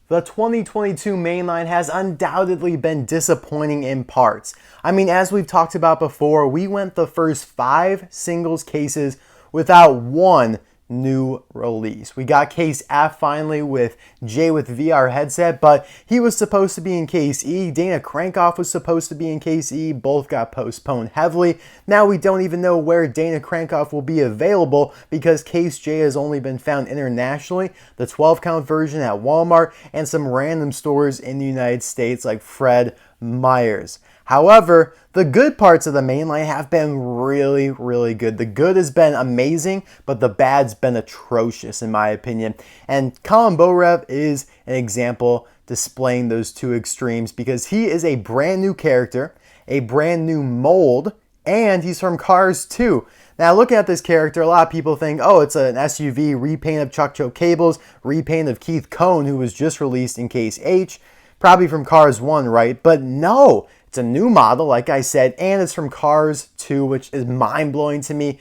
The 2022 mainline has undoubtedly been disappointing in parts. I mean, as we've talked about before, we went the first 5 singles cases without one new release. We got case F finally with Jay with VR headset, but he was supposed to be in case E. Dana Crankoff was supposed to be in case E. Both got postponed heavily. Now we don't even know where Dana Crankoff will be available because case J has only been found internationally, the 12 count version at Walmart, and some random stores in the United States like Fred Meyer's. However, the good parts of the mainline have been really, really good. The good has been amazing, but the bad's been atrocious in my opinion. And Colin Bohrev is an example displaying those two extremes because he is a brand new character, a brand new mold, and he's from Cars 2. Now, looking at this character, a lot of people think, oh, it's an SUV repaint of Chuck Joe Cables, repaint of Keith Cone, who was just released in case H, probably from Cars 1, right? But no, it's a new model, like I said, and it's from Cars 2, which is mind-blowing to me.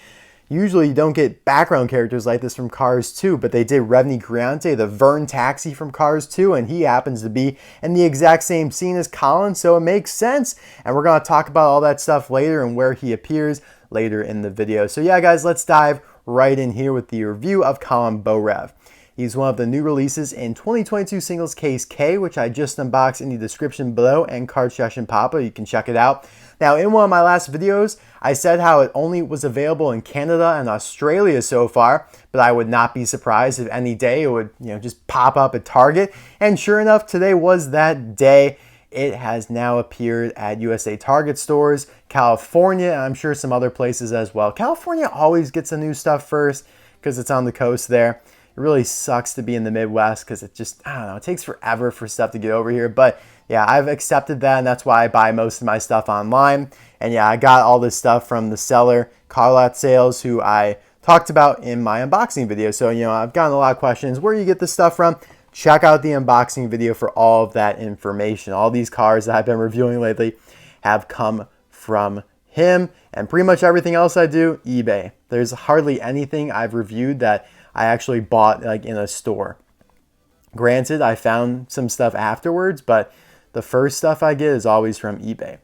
Usually you don't get background characters like this from Cars 2, but they did Revney Griante, the Vern Taxi from Cars 2, and he happens to be in the exact same scene as Colin, so it makes sense. And we're going to talk about all that stuff later and where he appears later in the video. So yeah, guys, let's dive right in here with the review of Colin Bohrev. He's one of the new releases in 2022 Singles Case K, which I just unboxed in the description below, and Card Session Papa. You can check it out. Now, in one of my last videos, I said how it only was available in Canada and Australia so far, but I would not be surprised if any day it would, just pop up at Target. And sure enough, today was that day. It has now appeared at USA Target stores, California, and I'm sure some other places as well. California always gets the new stuff first because it's on the coast there. It really sucks to be in the Midwest because it just, I don't know, it takes forever for stuff to get over here. But yeah, I've accepted that, and that's why I buy most of my stuff online. And yeah, I got all this stuff from the seller, Carlot Sales, who I talked about in my unboxing video. So, I've gotten a lot of questions, where you get this stuff from? Check out the unboxing video for all of that information. All these cars that I've been reviewing lately have come from him, and pretty much everything else I do, eBay. There's hardly anything I've reviewed that I actually bought like in a store. Granted, I found some stuff afterwards, but the first stuff I get is always from eBay.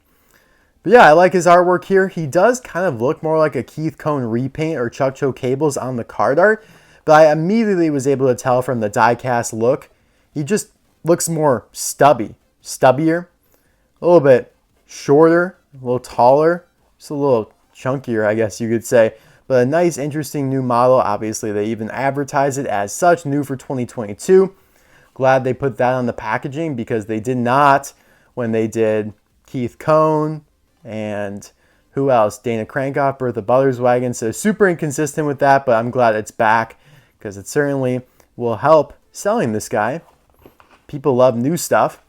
But yeah, I like his artwork here. He does kind of look more like a Keith Cone repaint or Chuck Joe Cables on the card art, but I immediately was able to tell from the die-cast look, he just looks more stubbier, a little bit shorter, a little taller, just a little chunkier, I guess you could say. But a nice, interesting new model. Obviously, they even advertise it as such, new for 2022. Glad they put that on the packaging because they did not when they did Keith Cone and who else? Dana Crankoff, Bertha Butterswagen. So super inconsistent with that, but I'm glad it's back because it certainly will help selling this guy. People love new stuff.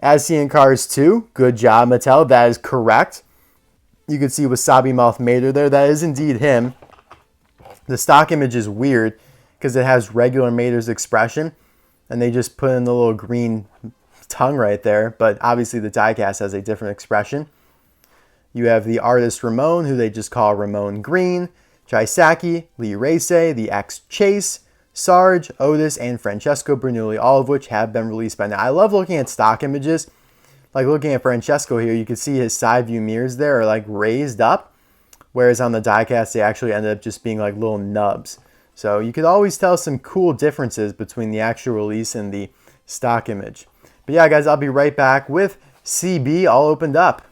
As seen in Cars 2, good job, Mattel. That is correct. You can see Wasabi Mouth Mater there. That is indeed him. The stock image is weird because it has regular Mater's expression, and they just put in the little green tongue right there. But obviously the diecast has a different expression. You have the artist Ramon, who they just call Ramon Green, Chisaki, Lee Race, the X Chase, Sarge, Otis, and Francesco Bernoulli, all of which have been released by now. I love looking at stock images. Like looking at Francesco here, you can see his side view mirrors there are like raised up, whereas on the diecast they actually ended up just being like little nubs. So you could always tell some cool differences between the actual release and the stock image. But yeah, guys, I'll be right back with CB all opened up.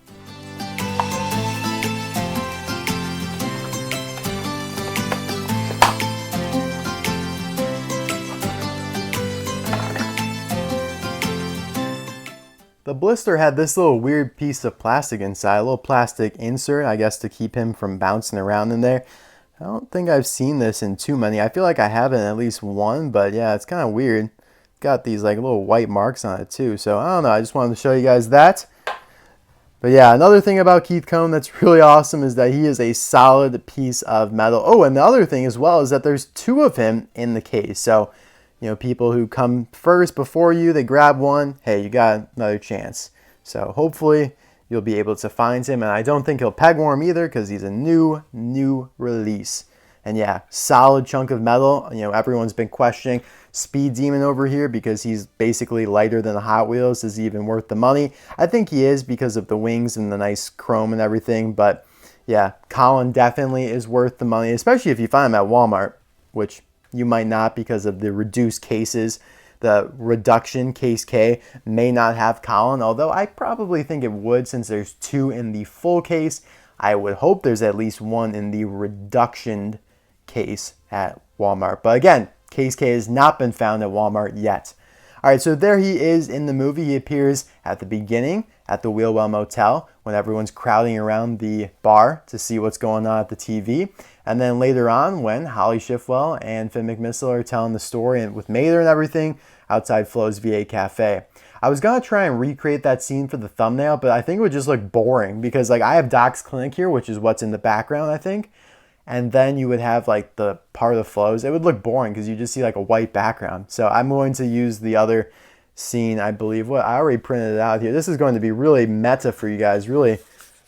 The blister had this little weird piece of plastic inside, a little plastic insert, I guess, to keep him from bouncing around in there. I don't think I've seen this in too many. I feel like I have it in at least one, but yeah, it's kind of weird. Got these like little white marks on it too, so I don't know. I just wanted to show you guys that. But yeah, another thing about Keith Cone that's really awesome is that he is a solid piece of metal. Oh, and the other thing as well is that there's 2 of him in the case. So, people who come first before you, they grab one. Hey, you got another chance. So hopefully you'll be able to find him. And I don't think he'll peg warm either because he's a new release. And yeah, solid chunk of metal. You know, everyone's been questioning Speed Demon over here because he's basically lighter than the Hot Wheels. Is he even worth the money? I think he is because of the wings and the nice chrome and everything. But yeah, Colin definitely is worth the money, especially if you find him at Walmart, which you might not because of the reduced cases. The reduction case K may not have Colin, although I probably think it would since there's 2 in the full case. I would hope there's at least 1 in the reduction case at Walmart. But again, case K has not been found at Walmart yet. All right, so there he is in the movie. He appears at the beginning at the Wheel Well Motel when everyone's crowding around the bar to see what's going on at the TV. And then later on when Holly Schiffwell and Finn McMissile are telling the story and with Mather and everything outside Flo's VA Cafe. I was going to try and recreate that scene for the thumbnail, but I think it would just look boring because like I have Doc's Clinic here, which is what's in the background, I think. And then you would have like the part of Flo's. It would look boring because you just see like a white background. So I'm going to use the other scene, I believe. What I already printed it out here. This is going to be really meta for you guys. Really,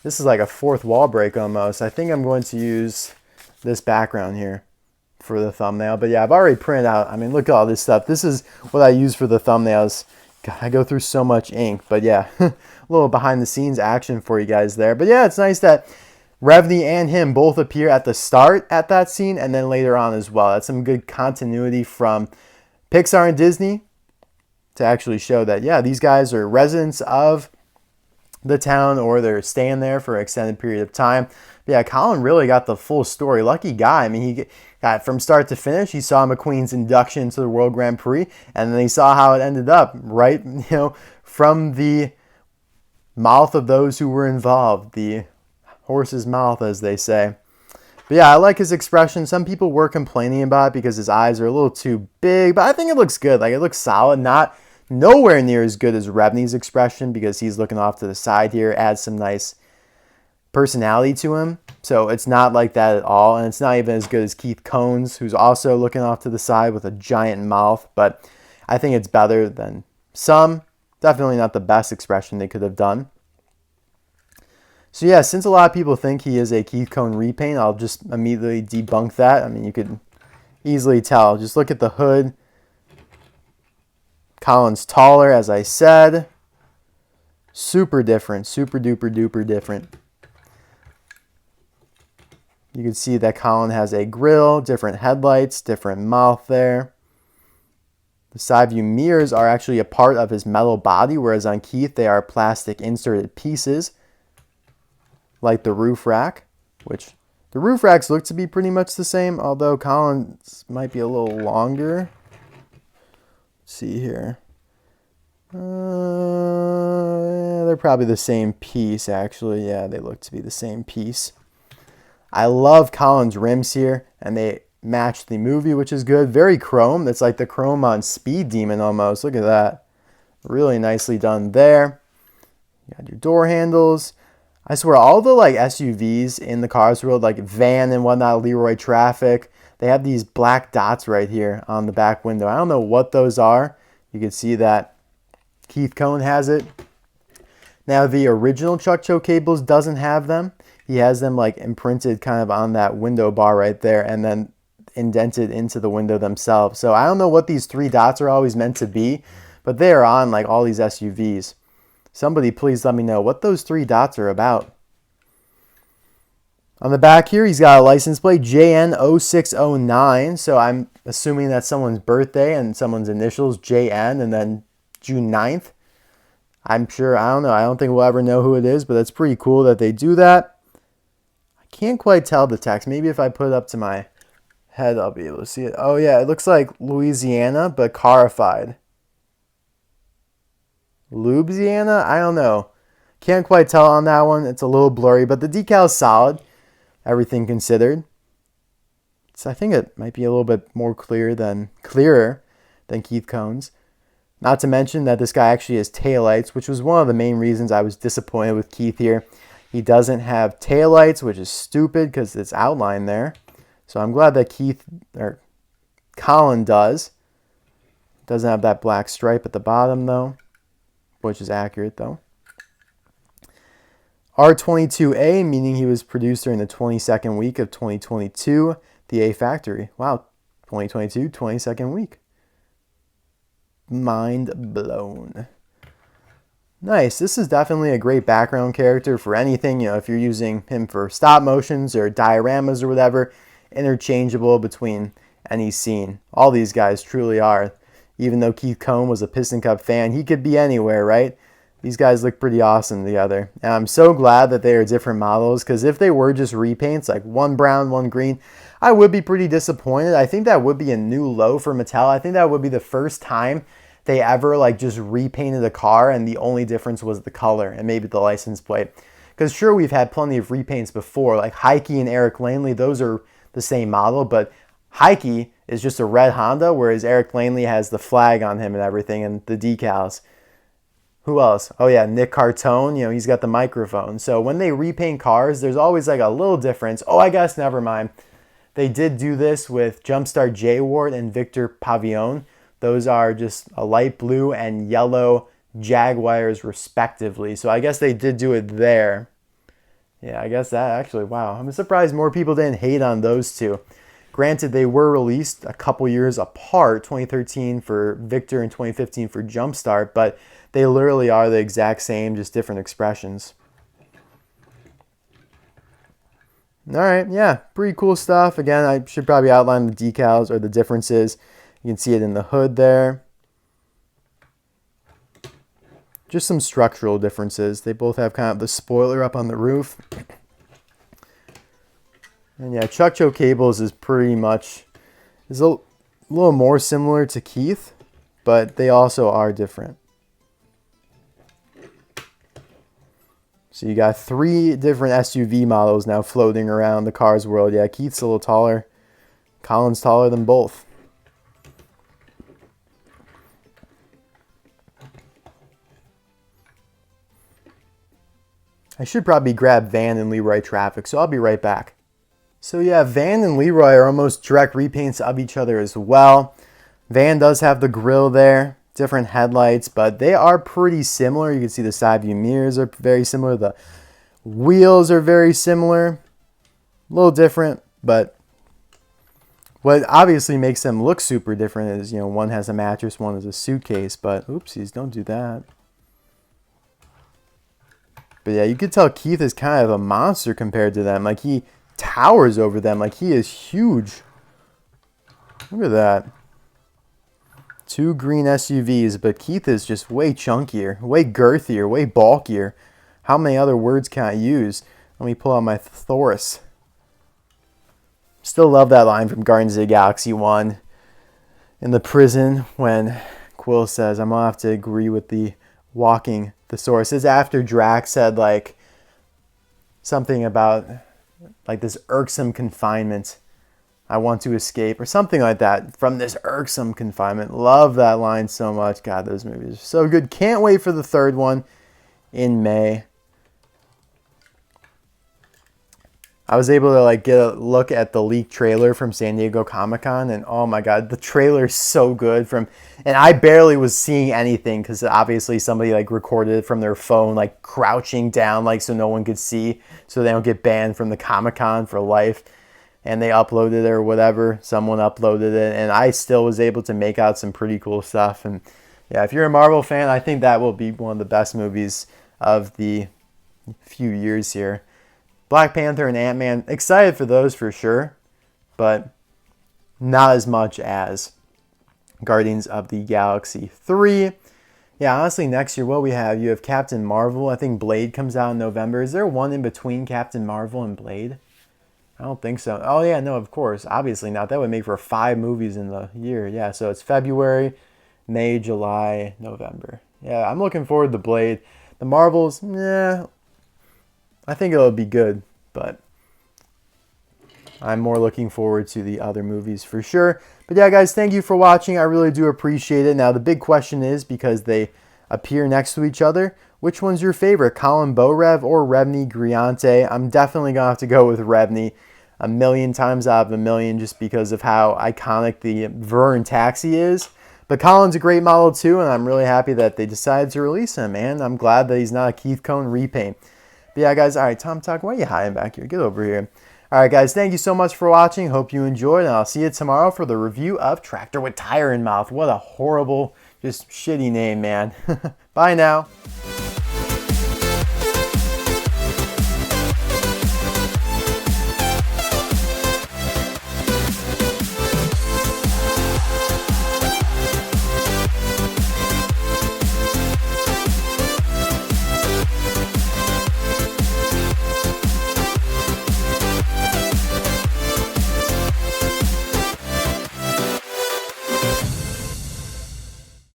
this is like a fourth wall break almost. I think I'm going to use this background here for the thumbnail. But yeah, I've already printed out. I mean, look at all this stuff. This is what I use for the thumbnails. God, I go through so much ink. But yeah, a little behind the scenes action for you guys there. But yeah, it's nice that Revney and him both appear at the start at that scene and then later on as well. That's some good continuity from Pixar and Disney to actually show that, yeah, these guys are residents of the town or they're staying there for an extended period of time. But yeah, Colin really got the full story. Lucky guy. I mean, he got from start to finish. He saw McQueen's induction to the World Grand Prix, and then he saw how it ended up, right? You know, from the mouth of those who were involved, the horse's mouth, as they say. But yeah, I like his expression. Some people were complaining about it because his eyes are a little too big, but I think it looks good. Like, it looks solid. Nowhere near as good as Revney's expression because he's looking off to the side here. Adds some nice personality to him. So it's not like that at all. And it's not even as good as Keith Cohn's, who's also looking off to the side with a giant mouth. But I think it's better than some. Definitely not the best expression they could have done. So yeah, since a lot of people think he is a Keith Cohn repaint, I'll just immediately debunk that. I mean, you could easily tell. Just look at the hood. Colin's taller, as I said. Super different. Super duper duper different. You can see that Colin has a grill, different headlights, different mouth there. The side view mirrors are actually a part of his metal body, whereas on Keith they are plastic inserted pieces, like the roof rack, which the roof racks look to be pretty much the same, although Colin's might be a little longer. Let's see here. They're probably the same piece, actually. Yeah, they look to be the same piece. I love Colin's rims here, and they match the movie, which is good. Very chrome. That's like the chrome on Speed Demon almost. Look at that. Really nicely done there. You got your door handles. I swear, all the like SUVs in the Cars world, like Van and whatnot, Leroy Traffic, they have these black dots right here on the back window. I don't know what those are. You can see that Keith Cohn has it. Now, the original Chuck Cho Cables doesn't have them. He has them like imprinted kind of on that window bar right there and then indented into the window themselves. So I don't know what these 3 dots are always meant to be, but they are on like all these SUVs. Somebody please let me know what those 3 dots are about. On the back here, he's got a license plate, JN0609. So I'm assuming that's someone's birthday and someone's initials, JN, and then June 9th. I'm sure, I don't know. I don't think we'll ever know who it is, but that's pretty cool that they do that. I can't quite tell the text. Maybe if I put it up to my head, I'll be able to see it. Oh, yeah, it looks like Louisiana, but carified. Louisiana? I don't know. Can't quite tell on that one. It's a little blurry, but the decal is solid, everything considered. So I think it might be a little bit more clearer than Keith Cohn's. Not to mention that this guy actually has taillights, which was one of the main reasons I was disappointed with Keith here. He doesn't have taillights, which is stupid because it's outlined there. So I'm glad that Colin does. Doesn't have that black stripe at the bottom though, which is accurate though. R22A, meaning he was produced during the 22nd week of 2022. the A Factory. Wow, 2022, 22nd week. Mind blown. Nice. This is definitely a great background character for anything. You know, if you're using him for stop motions or dioramas or whatever, interchangeable between any scene. All these guys truly are. Even though Keith Cohn was a Piston Cup fan, he could be anywhere, right? These guys look pretty awesome together. And I'm so glad that they are different models, because if they were just repaints, like one brown, one green, I would be pretty disappointed. I think that would be a new low for Mattel. I think that would be the first time they ever like just repainted a car and the only difference was the color and maybe the license plate. Because sure, we've had plenty of repaints before, like Heike and Eric Langley, those are the same model, but Heike is just a red Honda, whereas Eric Langley has the flag on him and everything and the decals. Who else? Oh yeah, Nick Cartone, you know, he's got the microphone. So when they repaint cars, there's always like a little difference. Oh, I guess never mind. They did do this with Jumpstart J Ward and Victor Pavillon. Those are just a light blue and yellow Jaguars respectively. So I guess they did do it there. Yeah, I guess that actually, wow. I'm surprised more people didn't hate on those two. Granted, they were released a couple years apart, 2013 for Victor and 2015 for Jumpstart, but they literally are the exact same, just different expressions. All right, yeah, pretty cool stuff. Again, I should probably outline the decals or the differences. You can see it in the hood there. Just some structural differences. They both have kind of the spoiler up on the roof. And yeah, Chuck Joe Cables is pretty much, is a little more similar to Keith, but they also are different. So you got 3 different SUV models now floating around the cars world. Yeah, Keith's a little taller. Colin's taller than both. I should probably grab Van and Leroy traffic, so I'll be right back. So yeah, Van and Leroy are almost direct repaints of each other as well. Van does have the grille there, different headlights, but they are pretty similar. You can see the side view mirrors are very similar. The wheels are very similar. A little different, but what obviously makes them look super different is, you know, one has a mattress, one has a suitcase, but oopsies, don't do that. But yeah, you could tell Keith is kind of a monster compared to them. Like, he towers over them. Like, he is huge. Look at that. 2 green SUVs, but Keith is just way chunkier, way girthier, way bulkier. How many other words can I use? Let me pull out my thesaurus. Still love that line from Guardians of the Galaxy 1 in the prison when Quill says, I'm going to have to agree with the walking thesaurus. It's after Drax said like something about like this irksome confinement. I want to escape or something like that from this irksome confinement. Love that line so much. God, those movies are so good. Can't wait for the 3rd one in May. I was able to like get a look at the leaked trailer from San Diego Comic-Con, and oh my god, the trailer is so good. And I barely was seeing anything because obviously somebody like recorded it from their phone, like crouching down, like so no one could see, so they don't get banned from the Comic-Con for life. And they uploaded it or whatever. Someone uploaded it, and I still was able to make out some pretty cool stuff. And yeah, if you're a Marvel fan, I think that will be one of the best movies of the few years here. Black Panther and Ant-Man, excited for those for sure, but not as much as Guardians of the Galaxy 3. Yeah, honestly, next year, what we have, you have Captain Marvel. I think Blade comes out in November. Is there one in between Captain Marvel and Blade? I don't think so. Oh, yeah, no, of course. Obviously not. That would make for 5 movies in the year. Yeah, so it's February, May, July, November. Yeah, I'm looking forward to Blade. The Marvels, I think it'll be good, but I'm more looking forward to the other movies for sure. But yeah, guys, thank you for watching. I really do appreciate it. Now, the big question is, because they appear next to each other, which one's your favorite, Colin Bohrev or Revney Griante? I'm definitely going to have to go with Revney 1,000,000 times out of 1,000,000 just because of how iconic the Verne taxi is. But Colin's a great model too, and I'm really happy that they decided to release him, man. I'm glad that he's not a Keith Cohn repaint. But yeah, guys, all right, Tom Talk, why are you hiding back here? Get over here. Alright guys, thank you so much for watching. Hope you enjoyed, and I'll see you tomorrow for the review of Tractor with Tire in Mouth. What a horrible, just shitty name, man. Bye now.